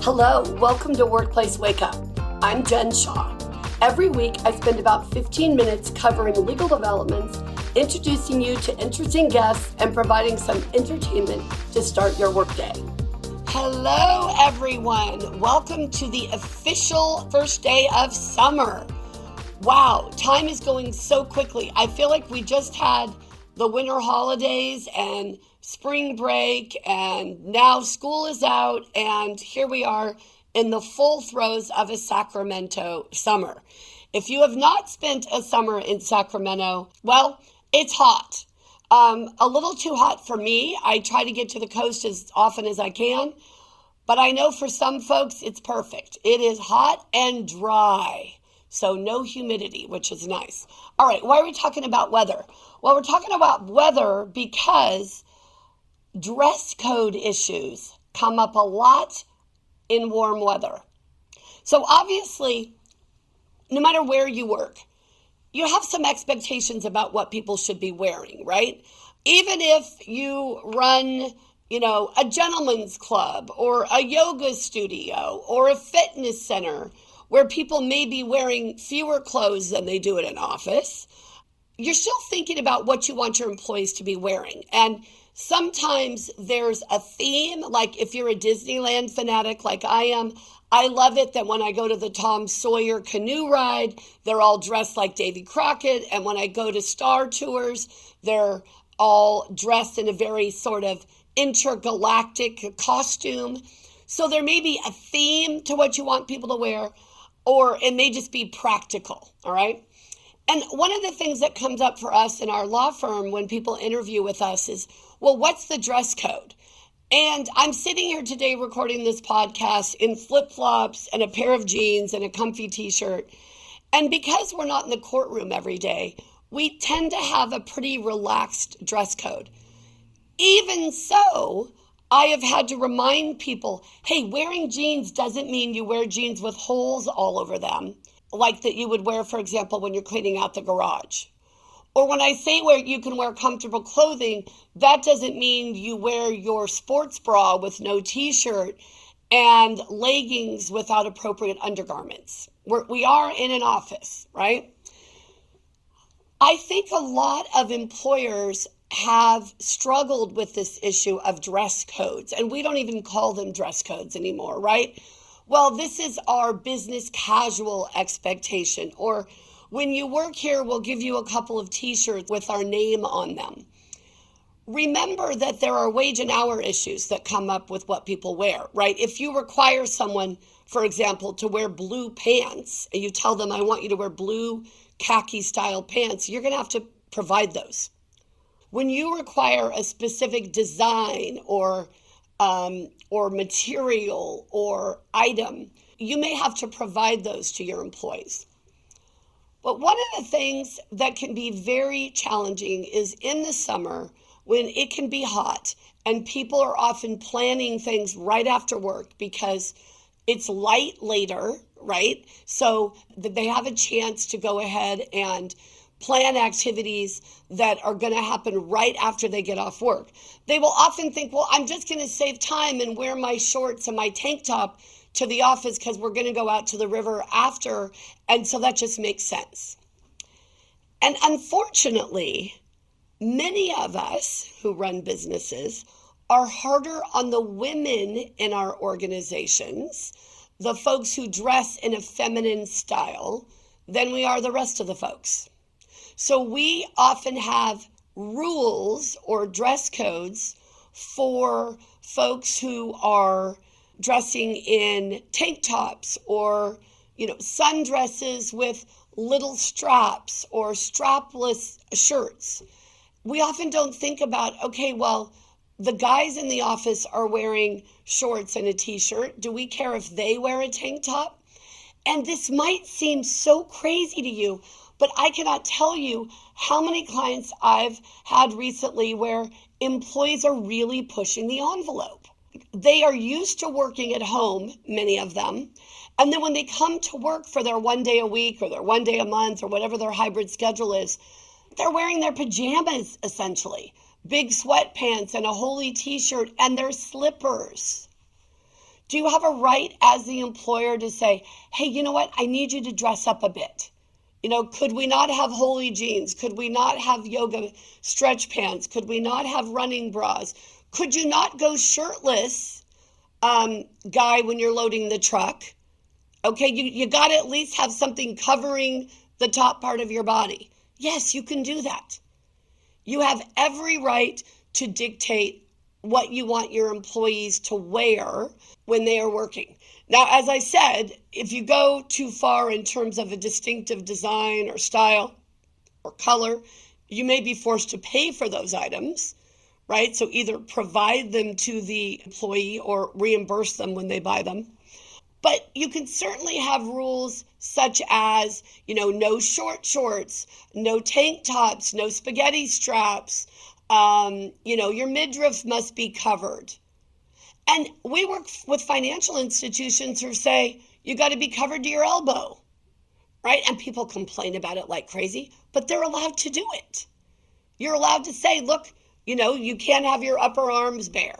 Hello, welcome to Workplace Wake Up. I'm Jen Shaw. Every week I spend about 15 minutes covering legal developments, introducing you to interesting guests, and providing some entertainment to start your workday. Hello everyone, welcome to the official first day of summer. Wow, time is going so quickly. I feel like we just had the winter holidays and spring break, and now school is out, and here we are in the full throes of a Sacramento summer. If you have not spent a summer in Sacramento, well, it's hot. A little too hot for me. I try to get to the coast as often as I can, but I know for some folks it's perfect. It is hot and dry, so no humidity, which is nice. All right, why are we talking about weather? Well, we're talking about weather because dress code issues come up a lot in warm weather. So obviously, no matter where you work, you have some expectations about what people should be wearing, right? Even if you run, a gentleman's club or a yoga studio or a fitness center where people may be wearing fewer clothes than they do at an office, you're still thinking about what you want your employees to be wearing. And sometimes there's a theme, like if you're a Disneyland fanatic like I am, I love it that when I go to the Tom Sawyer canoe ride, they're all dressed like Davy Crockett. And when I go to Star Tours, they're all dressed in a very sort of intergalactic costume. So there may be a theme to what you want people to wear, or it may just be practical, all right? And one of the things that comes up for us in our law firm when people interview with us is, well, what's the dress code? And I'm sitting here today recording this podcast in flip-flops and a pair of jeans and a comfy t-shirt. And because we're not in the courtroom every day, we tend to have a pretty relaxed dress code. Even so, I have had to remind people, hey, wearing jeans doesn't mean you wear jeans with holes all over them, like that you would wear, for example, when you're cleaning out the garage. Or when I say where you can wear comfortable clothing, that doesn't mean you wear your sports bra with no t-shirt and leggings without appropriate undergarments. We are in an office, right? I think a lot of employers have struggled with this issue of dress codes, and we don't even call them dress codes anymore, right? Well, this is our business casual expectation, or when you work here, we'll give you a couple of t-shirts with our name on them. Remember that there are wage and hour issues that come up with what people wear, right? If you require someone, for example, to wear blue pants, and you tell them, I want you to wear blue khaki style pants, you're going to have to provide those. When you require a specific design or material or item, you may have to provide those to your employees. But one of the things that can be very challenging is in the summer when it can be hot and people are often planning things right after work because it's light later, right? So that they have a chance to go ahead and plan activities that are going to happen right after they get off work. They will often think, well, I'm just going to save time and wear my shorts and my tank top to the office because we're going to go out to the river after, and so that just makes sense. And unfortunately, many of us who run businesses are harder on the women in our organizations, the folks who dress in a feminine style, than we are the rest of the folks. So we often have rules or dress codes for folks who are dressing in tank tops or, sundresses with little straps or strapless shirts. We often don't think about, okay, well, the guys in the office are wearing shorts and a t-shirt. Do we care if they wear a tank top? And this might seem so crazy to you, but I cannot tell you how many clients I've had recently where employees are really pushing the envelope. They are used to working at home, many of them, and then when they come to work for their 1 day a week or their 1 day a month or whatever their hybrid schedule is, they're wearing their pajamas essentially, big sweatpants and a holey t-shirt and their slippers. Do you have a right as the employer to say, hey, you know what? I need you to dress up a bit. Could we not have holey jeans? Could we not have yoga stretch pants? Could we not have running bras? Could you not go shirtless, guy, when you're loading the truck? Okay, you got to at least have something covering the top part of your body. Yes, you can do that. You have every right to dictate what you want your employees to wear when they are working. Now, as I said, if you go too far in terms of a distinctive design or style or color, you may be forced to pay for those items, right? So either provide them to the employee or reimburse them when they buy them. But you can certainly have rules such as, no short shorts, no tank tops, no spaghetti straps, your midriff must be covered. And we work with financial institutions who say, you got to be covered to your elbow, right? And people complain about it like crazy, but they're allowed to do it. You're allowed to say, look, you can't have your upper arms bare.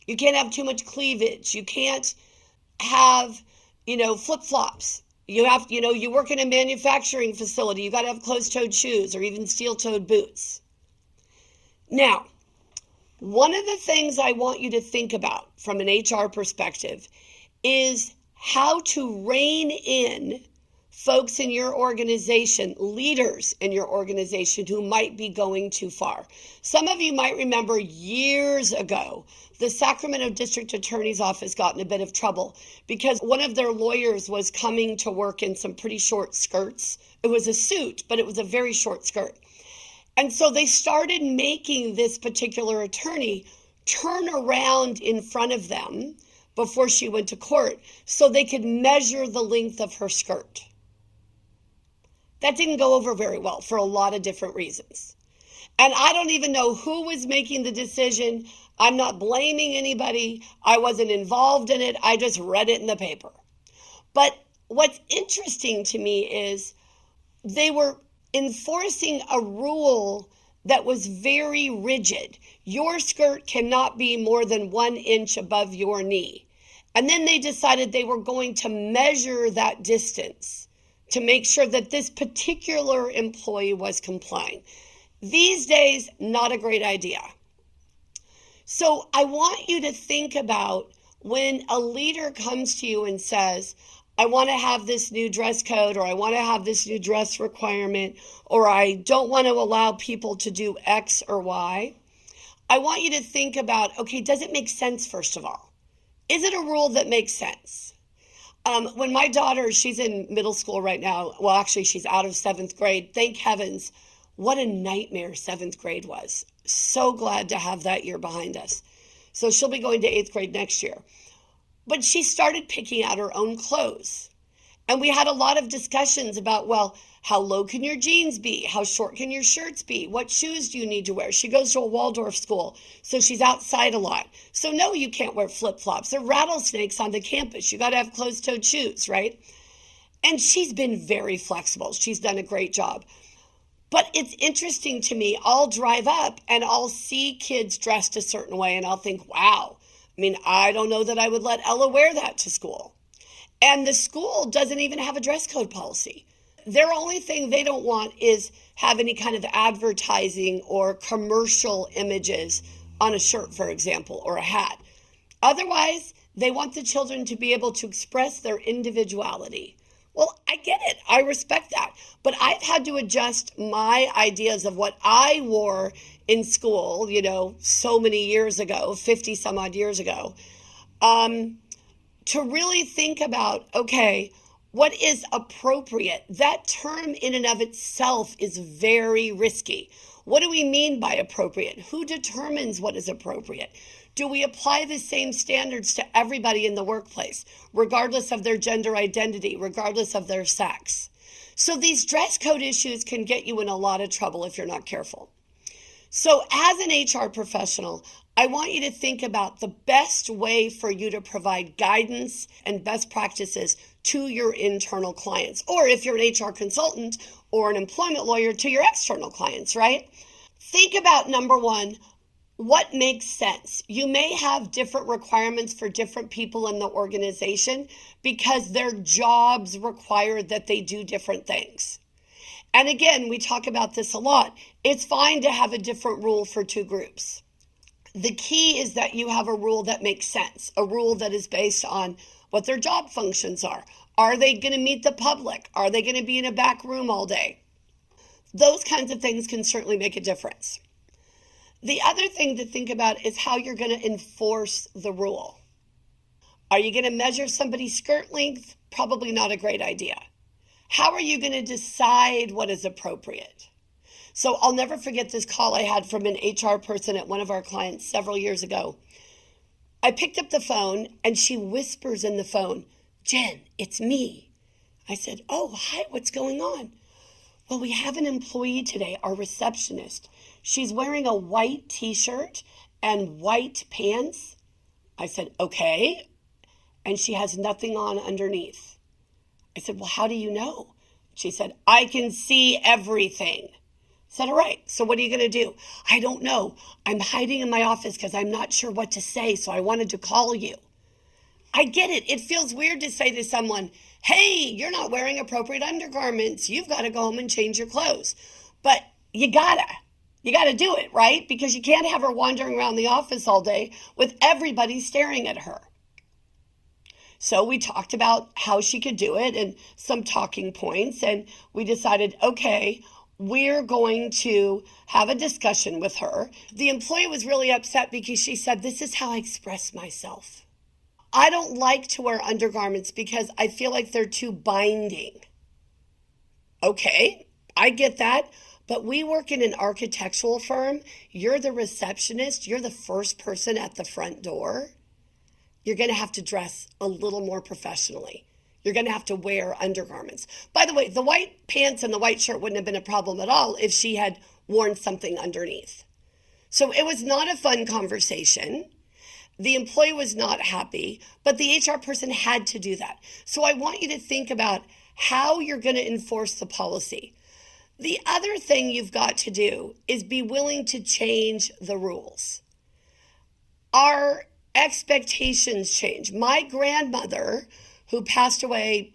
You can't have too much cleavage. You can't have, flip-flops. You have, you work in a manufacturing facility. You got to have closed-toed shoes or even steel-toed boots. Now, one of the things I want you to think about from an HR perspective is how to rein in folks in your organization, leaders in your organization who might be going too far. Some of you might remember years ago, the Sacramento District Attorney's Office got in a bit of trouble because one of their lawyers was coming to work in some pretty short skirts. It was a suit, but it was a very short skirt. And so they started making this particular attorney turn around in front of them before she went to court so they could measure the length of her skirt. That didn't go over very well for a lot of different reasons. And I don't even know who was making the decision. I'm not blaming anybody. I wasn't involved in it. I just read it in the paper. But what's interesting to me is they were enforcing a rule that was very rigid. Your skirt cannot be more than 1 inch above your knee. And then they decided they were going to measure that distance to make sure that this particular employee was complying. These days, not a great idea. So I want you to think about when a leader comes to you and says, I want to have this new dress code, or I want to have this new dress requirement, or I don't want to allow people to do X or Y. I want you to think about, okay, does it make sense, first of all? Is it a rule that makes sense? When my daughter, she's in middle school right now. Well, actually, she's out of 7th grade. Thank heavens. What a nightmare 7th grade was. So glad to have that year behind us. So she'll be going to 8th grade next year. But she started picking out her own clothes. And we had a lot of discussions about, well, how low can your jeans be? How short can your shirts be? What shoes do you need to wear? She goes to a Waldorf school, so she's outside a lot. So no, you can't wear flip-flops. There are rattlesnakes on the campus. You got to have closed-toed shoes, right? And she's been very flexible. She's done a great job. But it's interesting to me. I'll drive up and I'll see kids dressed a certain way and I'll think, wow. I don't know that I would let Ella wear that to school. And the school doesn't even have a dress code policy. Their only thing they don't want is have any kind of advertising or commercial images on a shirt, for example, or a hat. Otherwise, they want the children to be able to express their individuality. Well, I get it. I respect that. But I've had to adjust my ideas of what I wore in school, so many years ago, 50 some odd years ago, to really think about, okay, what is appropriate? That term in and of itself is very risky. What do we mean by appropriate? Who determines what is appropriate? Do we apply the same standards to everybody in the workplace, regardless of their gender identity, regardless of their sex? So these dress code issues can get you in a lot of trouble if you're not careful. So as an HR professional, I want you to think about the best way for you to provide guidance and best practices to your internal clients. Or if you're an HR consultant or an employment lawyer, to your external clients, right? Think about, number one, what makes sense? You may have different requirements for different people in the organization because their jobs require that they do different things. And again, we talk about this a lot. It's fine to have a different rule for two groups. The key is that you have a rule that makes sense, a rule that is based on what their job functions are. Are they going to meet the public? Are they going to be in a back room all day? Those kinds of things can certainly make a difference. The other thing to think about is how you're going to enforce the rule. Are you going to measure somebody's skirt length? Probably not a great idea. How are you going to decide what is appropriate? So I'll never forget this call I had from an HR person at one of our clients several years ago. I picked up the phone and she whispers in the phone, "Jen, it's me." I said, "Oh, hi, what's going on?" "Well, we have an employee today, our receptionist. She's wearing a white t-shirt and white pants." I said, "Okay." "And she has nothing on underneath." I said, "Well, how do you know?" She said, "I can see everything." I said, "All right, so what are you going to do?" "I don't know. I'm hiding in my office because I'm not sure what to say, so I wanted to call you." I get it. It feels weird to say to someone, "Hey, you're not wearing appropriate undergarments. You've got to go home and change your clothes." But you gotta do it, right? Because you can't have her wandering around the office all day with everybody staring at her. So we talked about how she could do it and some talking points, and we decided, okay, we're going to have a discussion with her. The employee was really upset because she said, "This is how I express myself. I don't like to wear undergarments because I feel like they're too binding." Okay, I get that, but we work in an architectural firm. You're the receptionist. You're the first person at the front door. You're going to have to dress a little more professionally. You're going to have to wear undergarments. By the way, the white pants and the white shirt wouldn't have been a problem at all if she had worn something underneath. So it was not a fun conversation. The employee was not happy, but the HR person had to do that. So I want you to think about how you're going to enforce the policy. The other thing you've got to do is be willing to change the rules. Our expectations change. My grandmother, who passed away,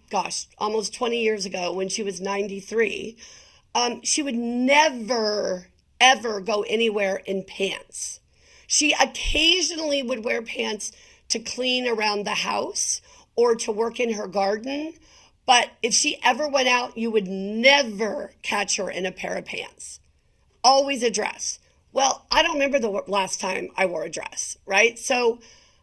almost 20 years ago when she was 93, she would never, ever go anywhere in pants. She occasionally would wear pants to clean around the house or to work in her garden. But if she ever went out, you would never catch her in a pair of pants. Always a dress. Well, I don't remember the last time I wore a dress, right? So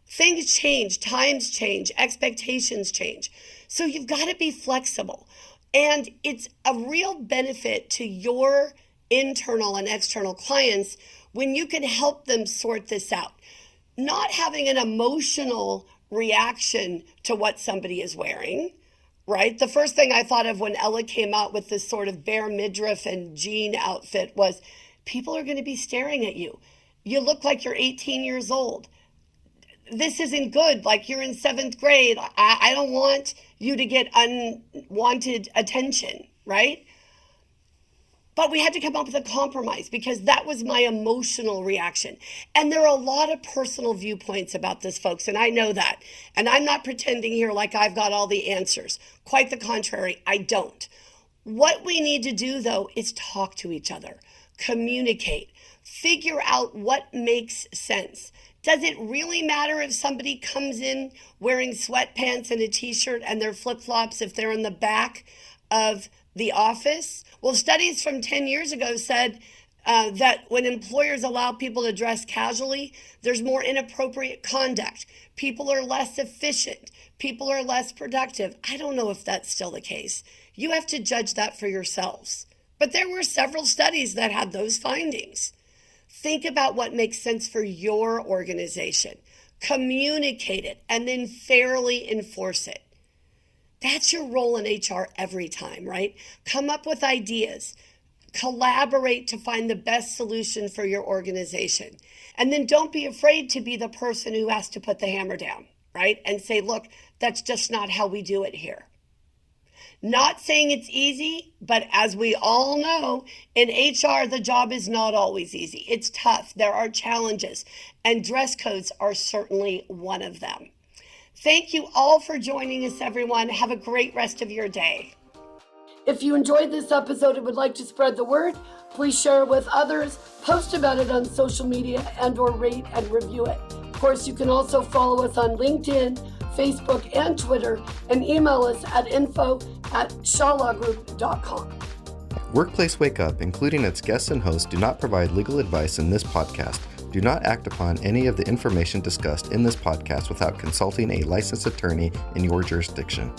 things change, times change, expectations change. So you've got to be flexible. And it's a real benefit to your internal and external clients when you can help them sort this out. Not having an emotional reaction to what somebody is wearing, right? The first thing I thought of when Ella came out with this sort of bare midriff and jean outfit was, people are going to be staring at you. You look like you're 18 years old. This isn't good. Like you're in 7th grade. I don't want you to get unwanted attention, right? But we had to come up with a compromise because that was my emotional reaction. And there are a lot of personal viewpoints about this, folks, and I know that. And I'm not pretending here like I've got all the answers. Quite the contrary, I don't. What we need to do, though, is talk to each other, communicate, figure out what makes sense. Does it really matter if somebody comes in wearing sweatpants and a t-shirt and their flip-flops if they're in the back of the office? Well, studies from 10 years ago said that when employers allow people to dress casually, there's more inappropriate conduct. People are less efficient. People are less productive. I don't know if that's still the case. You have to judge that for yourselves. But there were several studies that had those findings. Think about what makes sense for your organization. Communicate it and then fairly enforce it. That's your role in HR every time, right? Come up with ideas. Collaborate to find the best solution for your organization. And then don't be afraid to be the person who has to put the hammer down, right? And say, look, that's just not how we do it here. Not saying it's easy, but as we all know, in HR, the job is not always easy. It's tough. There are challenges, and dress codes are certainly one of them. Thank you all for joining us, everyone. Have a great rest of your day. If you enjoyed this episode and would like to spread the word, please share it with others, post about it on social media, and/or rate and review it. Of course, you can also follow us on LinkedIn, Facebook, and Twitter, and email us at info@shawlawgroup.com. Workplace Wake Up, including its guests and hosts, do not provide legal advice in this podcast. Do not act upon any of the information discussed in this podcast without consulting a licensed attorney in your jurisdiction.